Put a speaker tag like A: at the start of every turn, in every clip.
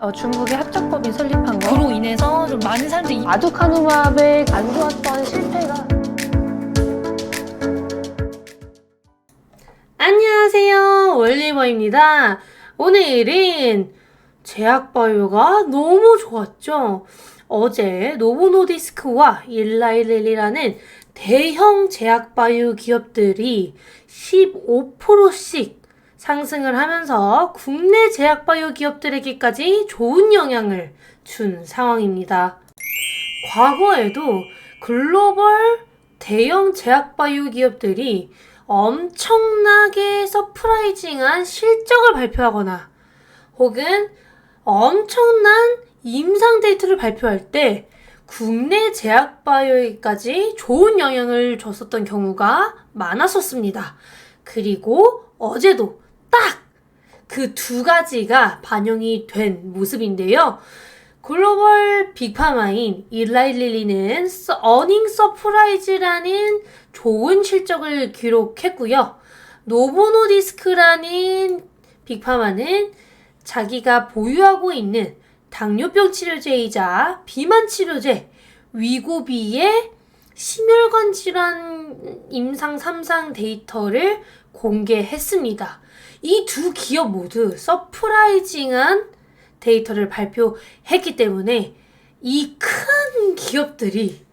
A: 중국의 합작법이 설립한 거.
B: 그로 인해서 좀 많은 사람들이
A: 아두카누밥의 안 좋았던 실패가. 안녕하세요, 올리버입니다. 오늘은 제약바이오가 너무 좋았죠. 어제 노보노디스크와 일라이릴리라는 대형 제약바이오 기업들이 15%씩 상승을 하면서 국내 제약바이오 기업들에게까지 좋은 영향을 준 상황입니다. 과거에도 글로벌 대형 제약바이오 기업들이 엄청나게 서프라이징한 실적을 발표하거나 혹은 엄청난 임상 데이터를 발표할 때 국내 제약바이오에까지 좋은 영향을 줬었던 경우가 많았었습니다. 그리고 어제도 딱 그 두 가지가 반영이 된 모습인데요. 글로벌 빅파마인 일라이릴리는 어닝 서프라이즈라는 좋은 실적을 기록했고요. 노보노디스크라는 빅파마는 자기가 보유하고 있는 당뇨병 치료제이자 비만 치료제 위고비의 심혈관 질환 임상 3상 데이터를 공개했습니다. 이 두 기업 모두 서프라이징한 데이터를 발표했기 때문에 이 큰 기업들이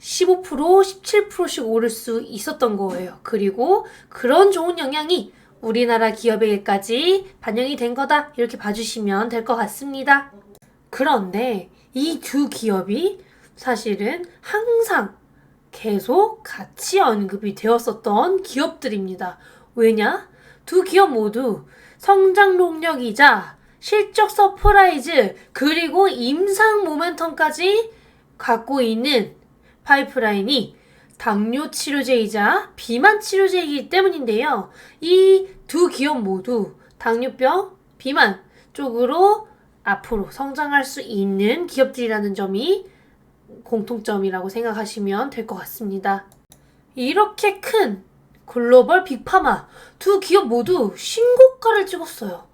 A: 15%, 17%씩 오를 수 있었던 거예요. 그리고 그런 좋은 영향이 우리나라 기업에게까지 반영이 된 거다, 이렇게 봐주시면 될 것 같습니다. 그런데 이 두 기업이 사실은 항상 계속 같이 언급이 되었었던 기업들입니다. 왜냐? 두 기업 모두 성장 동력이자 실적 서프라이즈 그리고 임상 모멘텀까지 갖고 있는 파이프라인이 당뇨 치료제이자 비만 치료제이기 때문인데요. 이 두 기업 모두 당뇨병, 비만 쪽으로 앞으로 성장할 수 있는 기업들이라는 점이 공통점이라고 생각하시면 될 것 같습니다. 이렇게 큰 글로벌 빅파마 두 기업 모두 신고가를 찍었어요.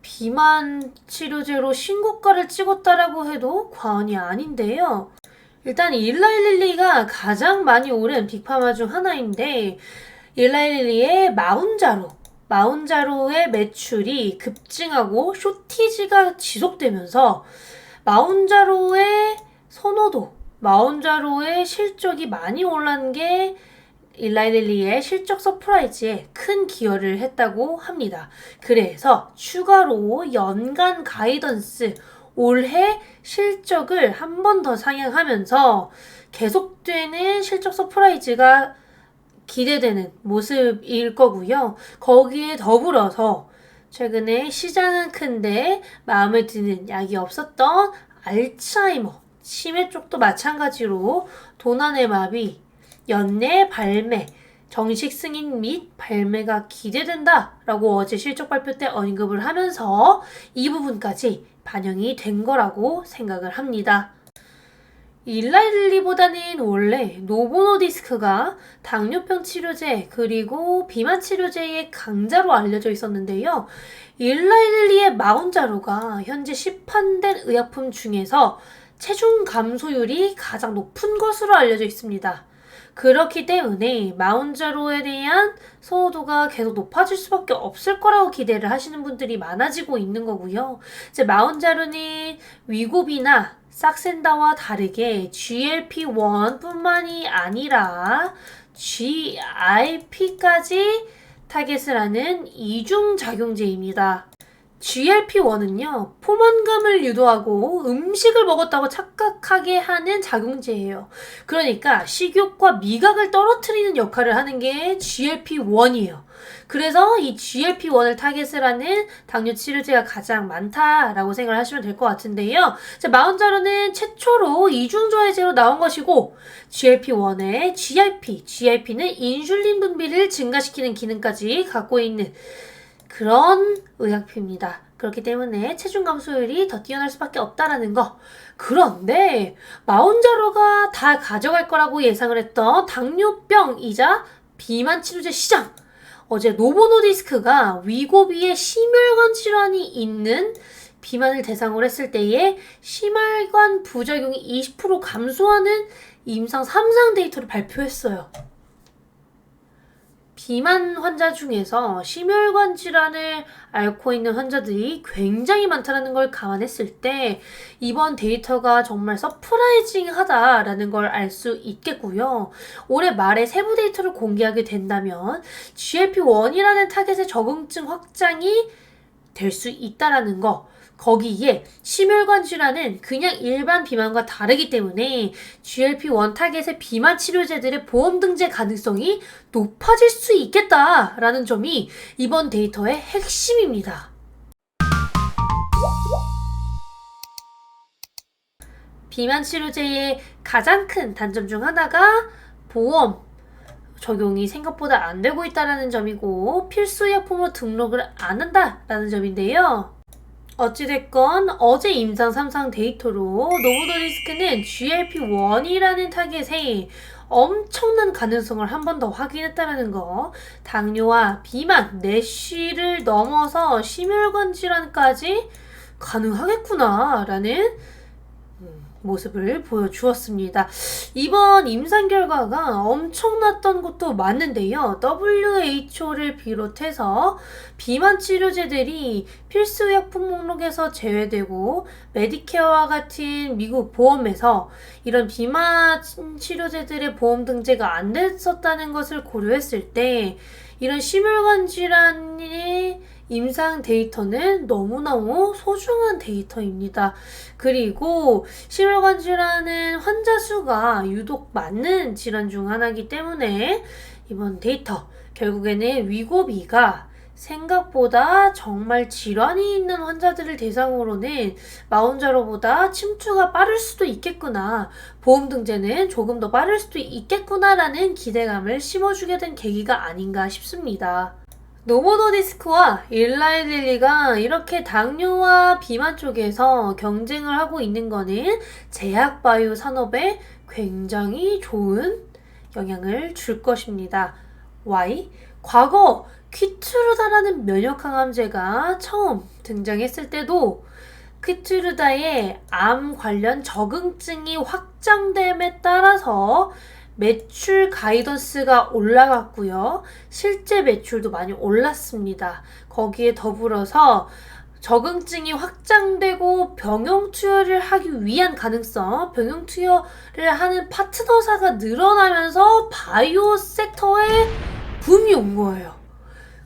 A: 비만 치료제로 신고가를 찍었다라고 해도 과언이 아닌데요. 일단 일라이릴리가 가장 많이 오른 빅파마 중 하나인데, 일라이릴리의 마운자로의 매출이 급증하고 쇼티지가 지속되면서 마운자로의 선호도, 마운자로의 실적이 많이 올라간 게 일라이릴리의 실적 서프라이즈에 큰 기여를 했다고 합니다. 그래서 추가로 연간 가이던스 올해 실적을 한 번 더 상향하면서 계속되는 실적 서프라이즈가 기대되는 모습일 거고요. 거기에 더불어서 최근에 시장은 큰데 마음에 드는 약이 없었던 알츠하이머, 치매 쪽도 마찬가지로 도난의 마비, 연내 발매, 정식 승인 및 발매가 기대된다 라고 어제 실적 발표 때 언급을 하면서 이 부분까지 반영이 된 거라고 생각을 합니다. 일라이릴리보다는 원래 노보노디스크가 당뇨병 치료제 그리고 비만 치료제의 강자로 알려져 있었는데요. 일라이릴리의 마운자로가 현재 시판된 의약품 중에서 체중 감소율이 가장 높은 것으로 알려져 있습니다. 그렇기 때문에 마운자로에 대한 선호도가 계속 높아질 수밖에 없을 거라고 기대를 하시는 분들이 많아지고 있는 거고요. 이제 마운자로는 위고비나 삭센다와 다르게 GLP-1 뿐만이 아니라 GIP까지 타겟을 하는 이중작용제입니다. GLP-1은요, 포만감을 유도하고 음식을 먹었다고 착각하게 하는 작용제예요. 그러니까 식욕과 미각을 떨어뜨리는 역할을 하는 게 GLP-1이에요. 그래서 이 GLP-1을 타겟을 하는 당뇨 치료제가 가장 많다라고 생각을 하시면 될 것 같은데요. 자, 마운자로는 최초로 이중조해제로 나온 것이고, GLP-1의 GIP는 인슐린 분비를 증가시키는 기능까지 갖고 있는 그런 의약품입니다. 그렇기 때문에 체중 감소율이 더 뛰어날 수밖에 없다라는 거. 그런데 마운자로가 다 가져갈 거라고 예상을 했던 당뇨병이자 비만 치료제 시장. 어제 노보노디스크가 위고비에 심혈관 질환이 있는 비만을 대상으로 했을 때에 심혈관 부작용이 20% 감소하는 임상 3상 데이터를 발표했어요. 비만 환자 중에서 심혈관 질환을 앓고 있는 환자들이 굉장히 많다는 걸 감안했을 때 이번 데이터가 정말 서프라이징하다라는 걸 알 수 있겠고요. 올해 말에 세부 데이터를 공개하게 된다면 GLP-1이라는 타겟의 적응증 확장이 될 수 있다라는 거. 거기에 심혈관 질환은 그냥 일반 비만과 다르기 때문에 GLP-1 타겟의 비만 치료제들의 보험 등재 가능성이 높아질 수 있겠다라는 점이 이번 데이터의 핵심입니다. 비만 치료제의 가장 큰 단점 중 하나가 보험 적용이 생각보다 안 되고 있다는 점이고 필수 약품으로 등록을 안 한다라는 점인데요. 어찌됐건 어제 임상 3상 데이터로 노보 노디스크는 GLP-1이라는 타겟에 엄청난 가능성을 한 번 더 확인했다는 거. 당뇨와 비만, 내쉬를 넘어서 심혈관 질환까지 가능하겠구나 라는 모습을 보여주었습니다. 이번 임상 결과가 엄청났던 것도 맞는데요. WHO를 비롯해서 비만 치료제들이 필수약품 목록에서 제외되고 메디케어와 같은 미국 보험에서 이런 비만 치료제들의 보험 등재가 안 됐었다는 것을 고려했을 때 이런 심혈관 질환의 임상 데이터는 너무너무 소중한 데이터입니다. 그리고 심혈관 질환은 환자 수가 유독 많은 질환 중 하나이기 때문에 이번 데이터 결국에는 위고비가 생각보다 정말 질환이 있는 환자들을 대상으로는 마운자로보다 침투가 빠를 수도 있겠구나. 보험 등재는 조금 더 빠를 수도 있겠구나라는 기대감을 심어주게 된 계기가 아닌가 싶습니다. 노보 노디스크와 일라이 릴리가 이렇게 당뇨와 비만 쪽에서 경쟁을 하고 있는 거는 제약바이오 산업에 굉장히 좋은 영향을 줄 것입니다. Why? 과거 키트루다라는 면역항암제가 처음 등장했을 때도 키트루다의 암 관련 적응증이 확장됨에 따라서 매출 가이던스가 올라갔고요. 실제 매출도 많이 올랐습니다. 거기에 더불어서 적응증이 확장되고 병용 투여를 하기 위한 가능성, 병용 투여를 하는 파트너사가 늘어나면서 바이오 섹터에 붐이 온 거예요.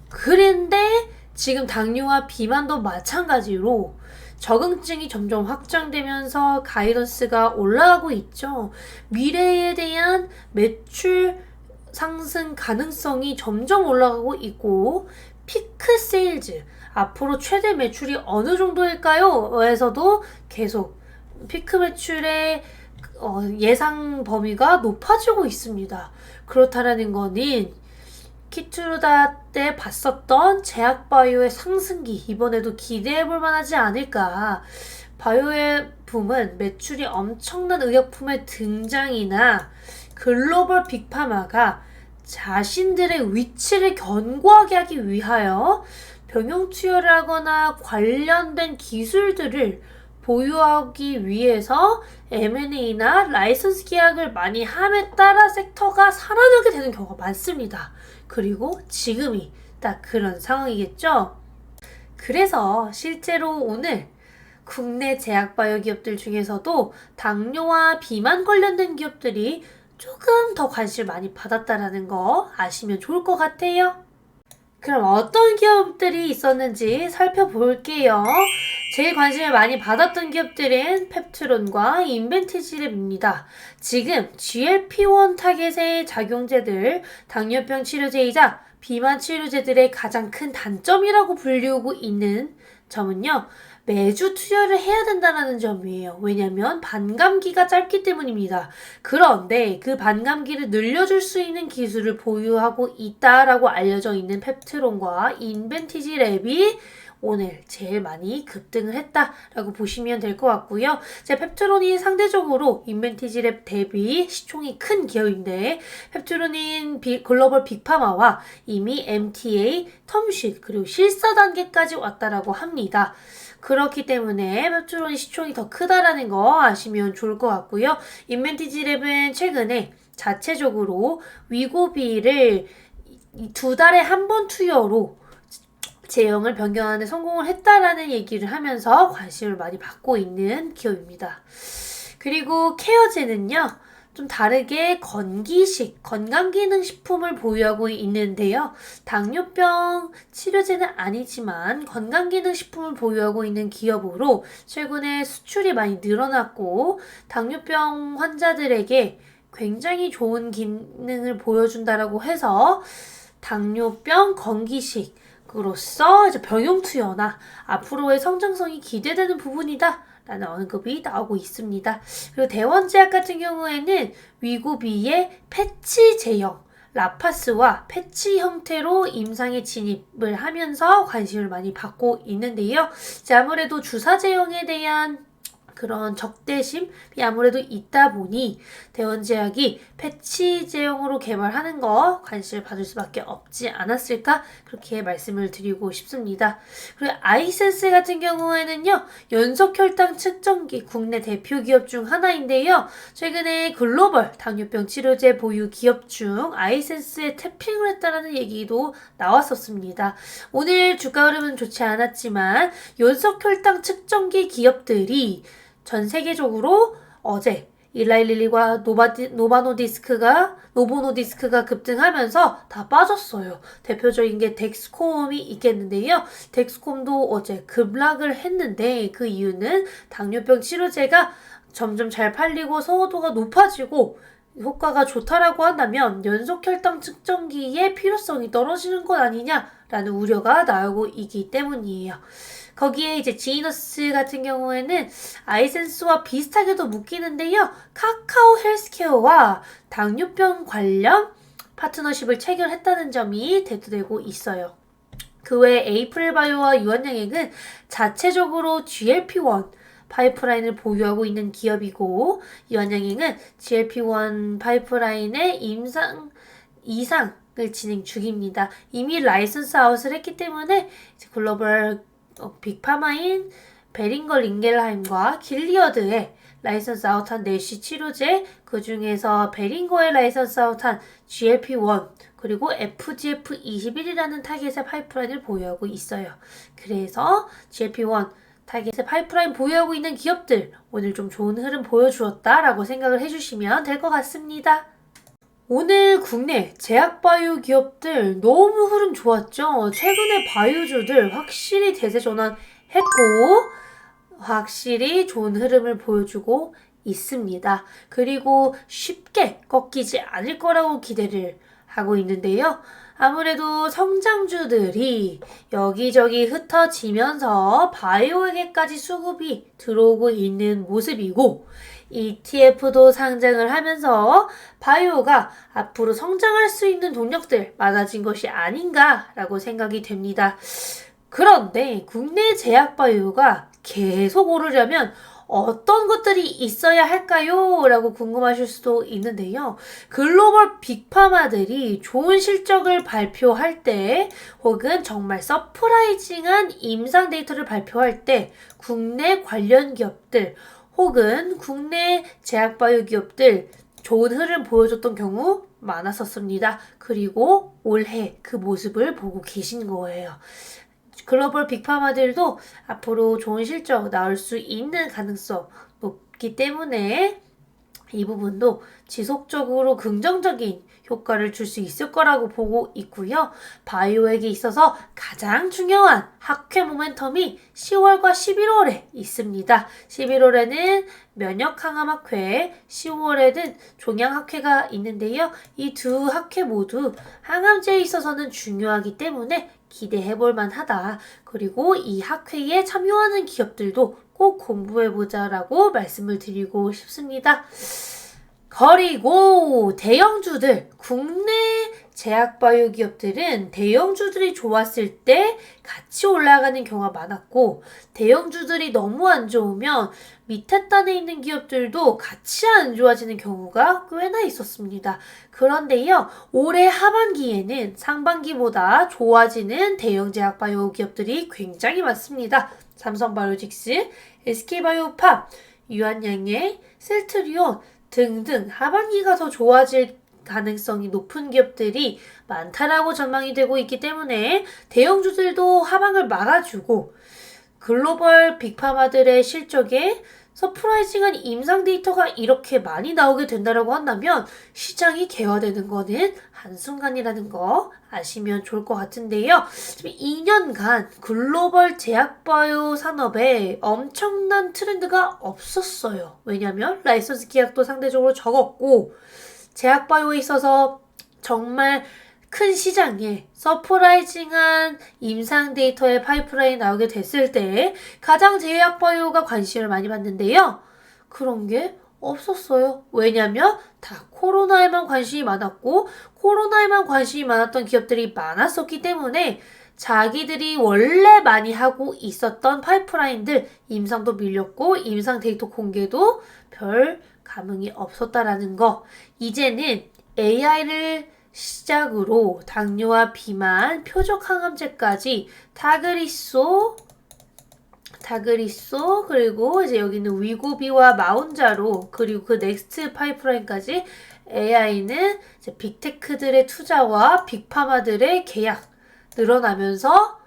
A: 그런데 지금 당뇨와 비만도 마찬가지로 적응증이 점점 확장되면서 가이던스가 올라가고 있죠. 미래에 대한 매출 상승 가능성이 점점 올라가고 있고 피크 세일즈, 앞으로 최대 매출이 어느 정도일까요? 에서도 계속 피크 매출의 예상 범위가 높아지고 있습니다. 그렇다라는 거는 키트루다 때 봤었던 제약바이오의 상승기 이번에도 기대해볼 만하지 않을까. 바이오의 붐은 매출이 엄청난 의약품의 등장이나 글로벌 빅파마가 자신들의 위치를 견고하게 하기 위하여 병용 투여를 하거나 관련된 기술들을 보유하기 위해서 M&A나 라이선스 계약을 많이 함에 따라 섹터가 살아나게 되는 경우가 많습니다. 그리고 지금이 딱 그런 상황이겠죠? 그래서 실제로 오늘 국내 제약바이오 기업들 중에서도 당뇨와 비만 관련된 기업들이 조금 더 관심을 많이 받았다는 거 아시면 좋을 것 같아요. 그럼 어떤 기업들이 있었는지 살펴볼게요. 제일 관심을 많이 받았던 기업들은 펩트론과 인벤티지랩입니다. 지금 GLP-1 타겟의 작용제들, 당뇨병 치료제이자 비만 치료제들의 가장 큰 단점이라고 불리우고 있는 점은요. 매주 투여를 해야 된다는 점이에요. 왜냐면 반감기가 짧기 때문입니다. 그런데 그 반감기를 늘려줄 수 있는 기술을 보유하고 있다라고 알려져 있는 펩트론과 인벤티지랩이 오늘 제일 많이 급등을 했다라고 보시면 될 것 같고요. 펩트론이 상대적으로 인벤티지랩 대비 시총이 큰 기업인데 펩트론인 글로벌 빅파마와 이미 MTA, 텀쉿 그리고 실사 단계까지 왔다라고 합니다. 그렇기 때문에 펩트론이 시총이 더 크다라는 거 아시면 좋을 것 같고요. 인벤티지랩은 최근에 자체적으로 위고비를 2달에 한 번 투여로 제형을 변경하는 데 성공을 했다라는 얘기를 하면서 관심을 많이 받고 있는 기업입니다. 그리고 케어제는요, 좀 다르게 건기식, 건강기능식품을 보유하고 있는데요. 당뇨병 치료제는 아니지만 건강기능식품을 보유하고 있는 기업으로 최근에 수출이 많이 늘어났고 당뇨병 환자들에게 굉장히 좋은 기능을 보여준다라고 해서 당뇨병 건기식으로서 이제 병용 투여나 앞으로의 성장성이 기대되는 부분이다 라는 언급이 나오고 있습니다. 그리고 대원제약 같은 경우에는 위고비의 패치 제형 라파스와 패치 형태로 임상에 진입을 하면서 관심을 많이 받고 있는데요. 아무래도 주사 제형에 대한 그런 적대심이 아무래도 있다 보니 대원제약이 패치 제형으로 개발하는 거 관심을 받을 수밖에 없지 않았을까 그렇게 말씀을 드리고 싶습니다. 그리고 아이센스 같은 경우에는요, 연속혈당 측정기 국내 대표 기업 중 하나인데요. 최근에 글로벌 당뇨병 치료제 보유 기업 중 아이센스에 탭핑을 했다는 얘기도 나왔었습니다. 오늘 주가 흐름은 좋지 않았지만 연속혈당 측정기 기업들이 전 세계적으로 어제 일라일릴리와 노보노디스크가 급등하면서 다 빠졌어요. 대표적인 게 덱스콤이 있겠는데요. 덱스콤도 어제 급락을 했는데 그 이유는 당뇨병 치료제가 점점 잘 팔리고 선호도가 높아지고 효과가 좋다라고 한다면 연속혈당 측정기의 필요성이 떨어지는 것 아니냐라는 우려가 나오고 있기 때문이에요. 거기에 이제 지너스 같은 경우에는 아이센스와 비슷하게도 묶이는데요. 카카오 헬스케어와 당뇨병 관련 파트너십을 체결했다는 점이 대두되고 있어요. 그 외에 에이프릴바이오와 유한양행은 자체적으로 GLP-1 파이프라인을 보유하고 있는 기업이고 유한양행은 GLP-1 파이프라인의 이상을 진행 중입니다. 이미 라이선스 아웃을 했기 때문에 글로벌 빅파마인 베링거 링겔하임과 길리어드의 라이선스 아웃한 내시 치료제, 그 중에서 베링거의 라이선스 아웃한 GLP-1 그리고 FGF21이라는 타겟의 파이프라인을 보유하고 있어요. 그래서 GLP-1 타겟의 파이프라인 보유하고 있는 기업들 오늘 좀 좋은 흐름 보여주었다라고 생각을 해주시면 될 것 같습니다. 오늘 국내 제약바이오 기업들 너무 흐름 좋았죠? 최근에 바이오주들 확실히 대세 전환했고 확실히 좋은 흐름을 보여주고 있습니다. 그리고 쉽게 꺾이지 않을 거라고 기대를 하고 있는데요. 아무래도 성장주들이 여기저기 흩어지면서 바이오에게까지 수급이 들어오고 있는 모습이고 ETF도 상장을 하면서 바이오가 앞으로 성장할 수 있는 동력들 많아진 것이 아닌가라고 생각이 됩니다. 그런데 국내 제약바이오가 계속 오르려면 어떤 것들이 있어야 할까요? 라고 궁금하실 수도 있는데요. 글로벌 빅파마들이 좋은 실적을 발표할 때 혹은 정말 서프라이징한 임상 데이터를 발표할 때 국내 관련 기업들 혹은 국내 제약바이오 기업들 좋은 흐름 보여줬던 경우 많았었습니다. 그리고 올해 그 모습을 보고 계신 거예요. 글로벌 빅파마들도 앞으로 좋은 실적 나올 수 있는 가능성 높기 때문에 이 부분도 지속적으로 긍정적인 효과를 줄 수 있을 거라고 보고 있고요. 바이오에게 있어서 가장 중요한 학회 모멘텀이 10월과 11월에 있습니다. 11월에는 면역 항암 학회, 10월에는 종양 학회가 있는데요. 이 두 학회 모두 항암제에 있어서는 중요하기 때문에 기대해볼 만하다. 그리고 이 학회에 참여하는 기업들도 꼭 공부해보자라고 말씀을 드리고 싶습니다. 그리고 대형주들, 국내 제약바이오 기업들은 대형주들이 좋았을 때 같이 올라가는 경우가 많았고 대형주들이 너무 안 좋으면 밑에 단에 있는 기업들도 같이 안 좋아지는 경우가 꽤나 있었습니다. 그런데요, 올해 하반기에는 상반기보다 좋아지는 대형 제약바이오 기업들이 굉장히 많습니다. 삼성바이오직스, SK바이오팜, 유한양행, 셀트리온 등등 하반기가 더 좋아질 가능성이 높은 기업들이 많다라고 전망이 되고 있기 때문에 대형주들도 하방을 막아주고 글로벌 빅파마들의 실적에 서프라이징한 임상 데이터가 이렇게 많이 나오게 된다라고 한다면 시장이 개화되는 거는 한순간이라는 거 아시면 좋을 것 같은데요. 지금 2년간 글로벌 제약바이오 산업에 엄청난 트렌드가 없었어요. 왜냐하면 라이선스 계약도 상대적으로 적었고 제약바이오에 있어서 정말 큰 시장에 서프라이징한 임상 데이터의 파이프라인이 나오게 됐을 때 가장 제약바이오가 관심을 많이 받는데요. 그런 게 없었어요. 왜냐면 다 코로나에만 관심이 많았고 코로나에만 관심이 많았던 기업들이 많았었기 때문에 자기들이 원래 많이 하고 있었던 파이프라인들 임상도 밀렸고 임상 데이터 공개도 별 감흥이 없었다라는 거. 이제는 AI를 시작으로 당뇨와 비만, 표적 항암제까지 타그리소 그리고 이제 여기는 위고비와 마운자로 그리고 그 넥스트 파이프라인까지 AI는 이제 빅테크들의 투자와 빅파마들의 계약 늘어나면서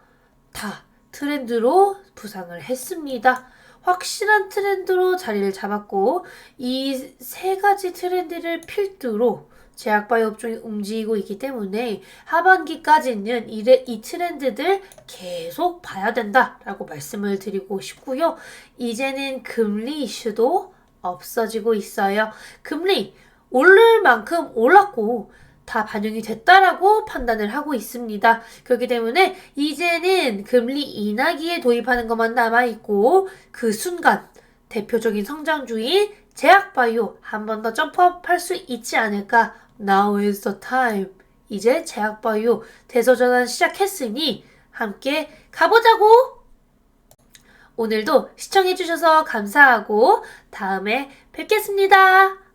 A: 다 트렌드로 부상을 했습니다. 확실한 트렌드로 자리를 잡았고 이 세 가지 트렌드를 필두로 제약바이오 업종이 움직이고 있기 때문에 하반기까지는 이 트렌드들 계속 봐야 된다라고 말씀을 드리고 싶고요. 이제는 금리 이슈도 없어지고 있어요. 금리 오를 만큼 올랐고 다 반영이 됐다라고 판단을 하고 있습니다. 그렇기 때문에 이제는 금리 인하기에 도입하는 것만 남아있고 그 순간 대표적인 성장주인 제약바이오 한 번 더 점프업 할 수 있지 않을까. Now is the time. 이제 제약바이오 대서전환 시작했으니 함께 가보자고! 오늘도 시청해주셔서 감사하고 다음에 뵙겠습니다.